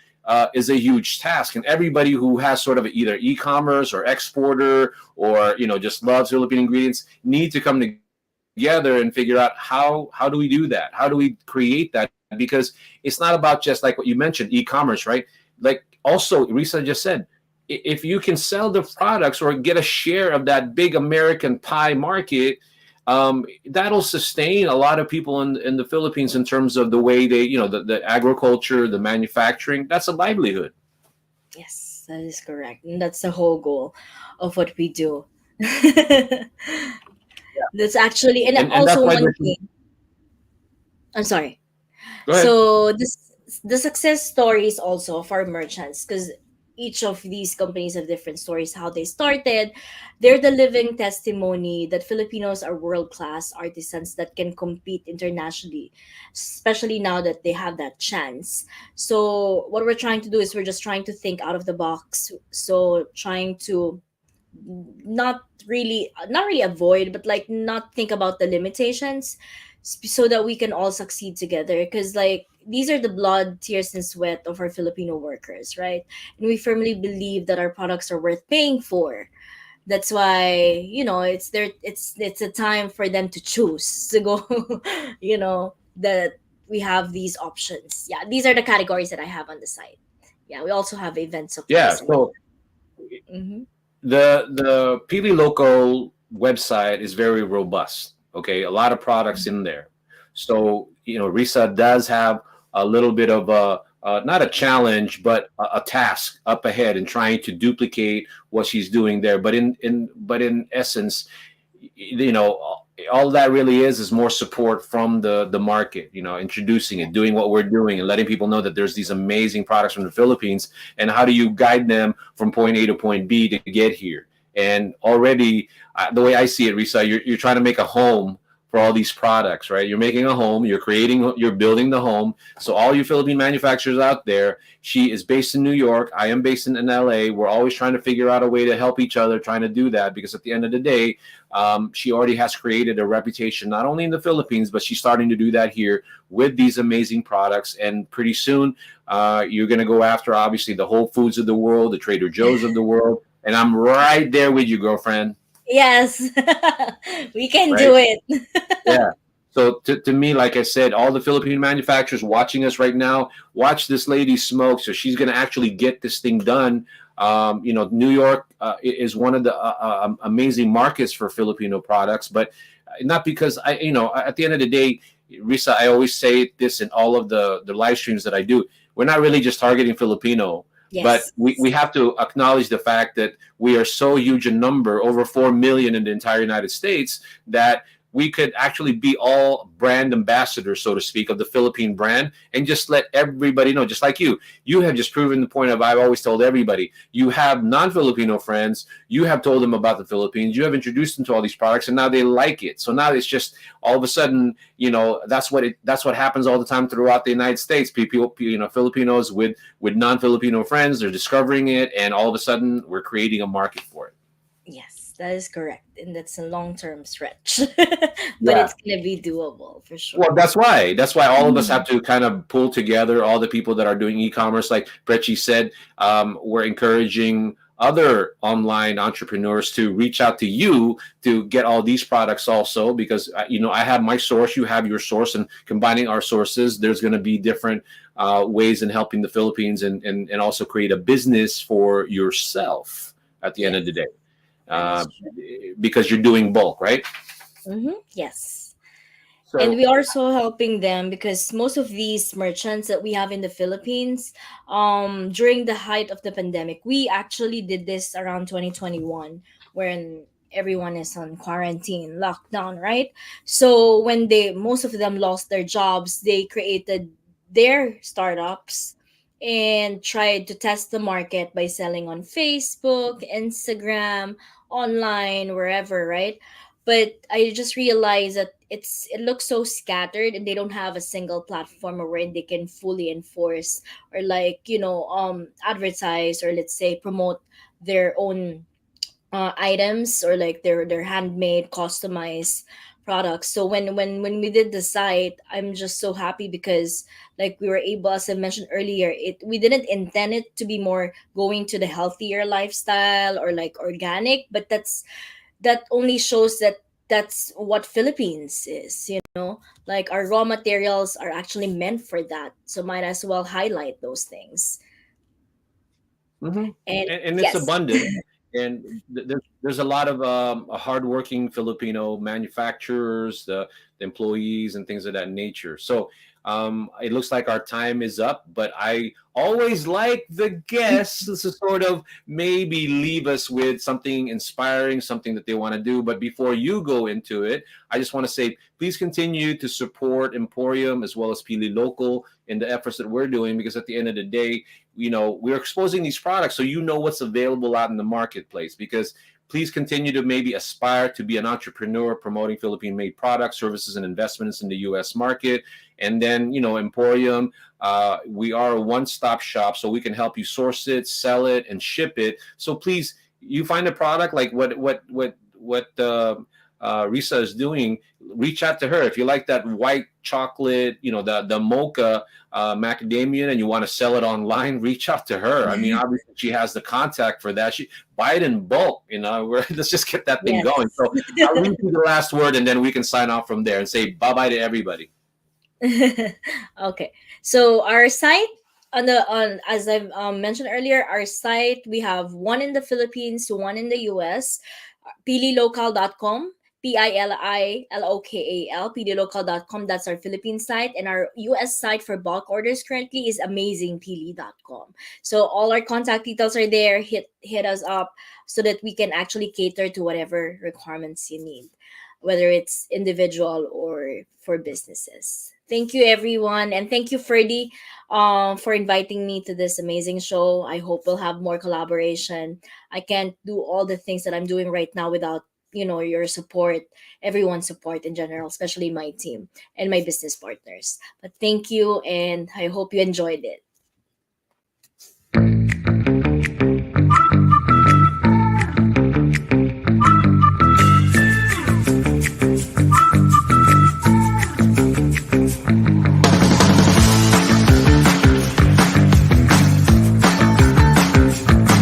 is a huge task, and everybody who has sort of either e-commerce or exporter or just loves Philippine ingredients need to come together and figure out how do we do that? How do we create that? Because it's not about just like what you mentioned, e-commerce, right? Like also, Risa just said, if you can sell the products or get a share of that big American pie market, that'll sustain a lot of people in the Philippines in terms of the way they, the agriculture, the manufacturing. That's a livelihood. Yes, that is correct, and that's the whole goal of what we do. That's actually, and And that's also why one there's. thing. I'm sorry. Go ahead. So this the success stories also of our merchants, because each of these companies have different stories how they started. They're the living testimony that Filipinos are world class artisans that can compete internationally, especially now that they have that chance. So what we're trying to do is we're just trying to think out of the box. So trying to not really avoid, but like not think about the limitations, so that we can all succeed together, because like these are the blood, tears, and sweat of our Filipino workers, right? And we firmly believe that our products are worth paying for. That's why it's a time for them to choose to go. That we have these options. Yeah, these are the categories that I have on the site. Yeah, we also have event Yeah. supplies and So mm-hmm. the Pili Local website is very robust. Okay, a lot of products in there. So Risa does have a little bit of a not a challenge, but a task up ahead in trying to duplicate what she's doing there. But in essence, all that really is more support from the market, introducing it, doing what we're doing, and letting people know that there's these amazing products from the Philippines, and how do you guide them from point A to point B to get here. And already, the way I see it, Risa, you're trying to make a home for all these products, right? You're making a home, you're building the home. So all you Philippine manufacturers out there, she is based in New York, I am based in LA. We're always trying to figure out a way to help each other, trying to do that, because at the end of the day, she already has created a reputation not only in the Philippines, but she's starting to do that here with these amazing products. And pretty soon, you're going to go after obviously the Whole Foods of the world, the Trader Joe's of the world, and I'm right there with you, girlfriend. Yes. We can Right? do it. Yeah. So to me, like I said, all the Philippine manufacturers watching us right now, watch this lady smoke. So she's going to actually get this thing done. New York is one of the amazing markets for Filipino products, but not because at the end of the day, Risa, I always say this in all of the live streams that I do. We're not really just targeting Filipino, but Yes. we have to acknowledge the fact that we are so huge in number, over 4 million in the entire United States, that we could actually be all brand ambassadors, so to speak, of the Philippine brand, and just let everybody know, just like you have just proven the point of, I've always told everybody, you have non-Filipino friends, you have told them about the Philippines, you have introduced them to all these products, and now they like it. So now it's just all of a sudden, that's what happens all the time throughout the United States. People, Filipinos with non-Filipino friends, they're discovering it, and all of a sudden we're creating a market for it. Yes, That is correct. And that's a long term stretch. But Yeah. it's gonna be doable for sure. Well, that's why all of us have Mhm. to kind of pull together. All the people that are doing e-commerce, like Brechi said, we're encouraging other online entrepreneurs to reach out to you to get all these products also, because I have my source, you have your source, and combining our sources, there's going to be different ways in helping the Philippines, and also create a business for yourself at the end of the Yes, day, that uh, is true. because you're doing bulk, right? Yes. And So. we are also helping them because most of these merchants that we have in the Philippines, during the height of the pandemic, we actually did this around 2021 when everyone is on quarantine, lockdown, right? So when they most of them lost their jobs, they created their startups and tried to test the market by selling on Facebook, Instagram, online, wherever, right? But I just realized that it looks so scattered and they don't have a single platform where they can fully enforce or like advertise or let's say promote their own items or like their handmade customized products. So when we did the site, I'm just so happy because like we were able, as I mentioned earlier, it we didn't intend it to be more going to the healthier lifestyle or like organic, but that only shows that that's what Philippines is, like our raw materials are actually meant for that. So might as well highlight those things. Mhm. And And it's yes. abundant, and there's a lot of hardworking Filipino manufacturers, the employees, and things of that nature. So it looks like our time is up, but I always like the guests to sort of maybe leave us with something inspiring, something that they want to do. But before you go into it, I just want to say, please continue to support EmPHorium as well as Pili Local in the efforts that we're doing, because at the end of the day, we're exposing these products so what's available out in the marketplace. Because please continue to maybe aspire to be an entrepreneur promoting Philippine made products, services, and investments in the US market. And then EmPHorium, we are a one-stop shop, so we can help you source it, sell it, and ship it. So please, you find a product like what Risa is doing, reach out to her. If you like that white chocolate, the mocha macadamia, and you want to sell it online, reach out to her. I mean, obviously she has the contact for that. She buy it in bulk. Let's just get that thing going. Yes. So I'll leave you the last word, and then we can sign off from there and say bye bye to everybody. Okay. So our site on as I've mentioned earlier, our site we have one in the Philippines, one in the US, pililocal.com, PILILOKAL, pililocal.com. That's our Philippine site, and our US site for bulk orders currently is amazingpili.com. So all our contact details are there. Hit us up so that we can actually cater to whatever requirements you need, whether it's individual or for businesses. Thank you, everyone. And thank you, Ferdy, for inviting me to this amazing show. I hope we'll have more collaboration. I can't do all the things that I'm doing right now without your support, everyone's support in general, especially my team and my business partners. But thank you, and I hope you enjoyed it.